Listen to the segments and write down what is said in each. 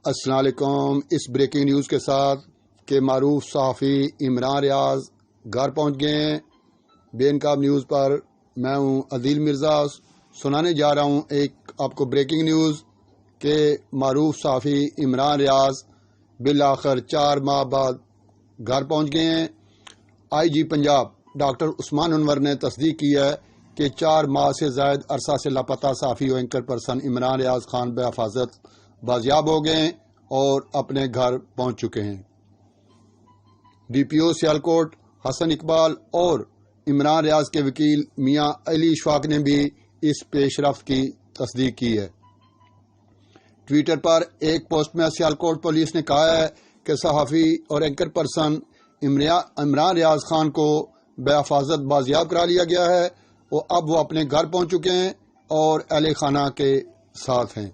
السلام علیکم۔ اس breaking news کے ساتھ کہ معروف صحافی عمران ریاض گھر پہنچ گئے ہیں۔ بے انقاب نیوز پر میں ہوں عدیل مرزا، سنانے جا رہا ہوں ایک آپ کو بریکنگ نیوز کہ معروف صحافی عمران ریاض بالآخر 4 ماہ بعد گھر پہنچ گئے ہیں۔ آئی جی پنجاب ڈاکٹر عثمان انور نے تصدیق کی ہے کہ 4 ماہ سے زائد عرصہ سے لاپتہ صحافی و اینکر پرسن عمران ریاض خان بحفاظت بازیاب ہو گئے ہیں اور اپنے گھر پہنچ چکے ہیں۔ ڈی پی او سیالکوٹ حسن اقبال اور عمران ریاض کے وکیل میاں علی اشفاق نے بھی اس پیش رفت کی تصدیق کی ہے۔ ٹویٹر پر ایک پوسٹ میں سیالکوٹ پولیس نے کہا ہے کہ صحافی اور اینکر پرسن عمران ریاض خان کو بحفاظت بازیاب کرا لیا گیا ہے اور اب وہ اپنے گھر پہنچ چکے ہیں اور اہل خانہ کے ساتھ ہیں۔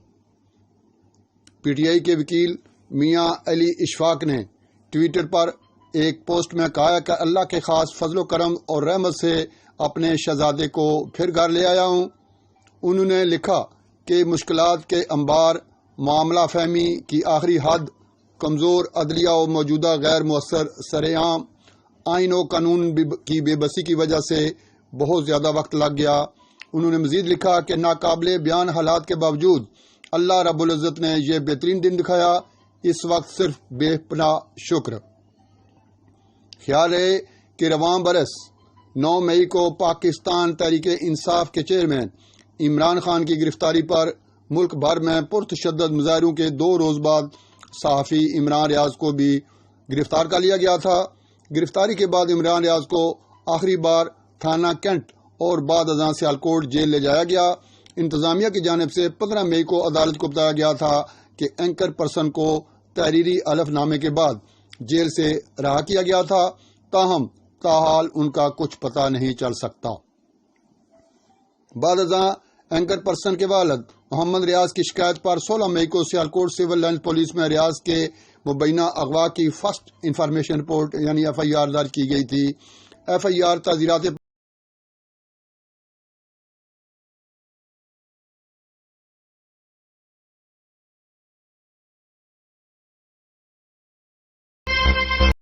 پی ٹی آئی کے وکیل میاں علی اشفاق نے ٹویٹر پر ایک پوسٹ میں کہا کہ اللہ کے خاص فضل و کرم اور رحمت سے اپنے شہزادے کو پھر گھر لے آیا ہوں۔ انہوں نے لکھا کہ مشکلات کے انبار، معاملہ فہمی کی آخری حد، کمزور عدلیہ و موجودہ غیر مؤثر سرعام آئین و قانون کی بے بسی کی وجہ سے بہت زیادہ وقت لگ گیا۔ انہوں نے مزید لکھا کہ ناقابل بیان حالات کے باوجود اللہ رب العزت نے یہ بہترین دن دکھایا، اس وقت صرف بے پناہ شکر۔ خیال ہے کہ رواں برس 9 مئی کو پاکستان تحریک انصاف کے چیئرمین عمران خان کی گرفتاری پر ملک بھر میں پرتشدد مظاہروں کے 2 روز بعد صحافی عمران ریاض کو بھی گرفتار کر لیا گیا تھا۔ گرفتاری کے بعد عمران ریاض کو آخری بار تھانہ کینٹ اور بعد ازاں سیالکوٹ جیل لے جایا گیا۔ انتظامیہ کی جانب سے 15 مئی کو عدالت کو بتایا گیا تھا کہ اینکر پرسن کو تحریری حلف نامے کے بعد جیل سے رہا کیا گیا تھا، تاہم تاحال ان کا کچھ پتہ نہیں چل سکتا۔ بعد ازاں اینکر پرسن کے والد محمد ریاض کی شکایت پر 16 مئی کو سیالکوٹ سول لائنز پولیس میں ریاض کے مبینہ اغوا کی فرسٹ انفارمیشن رپورٹ یعنی FIR درج کی گئی تھی۔ FIR تعزیرات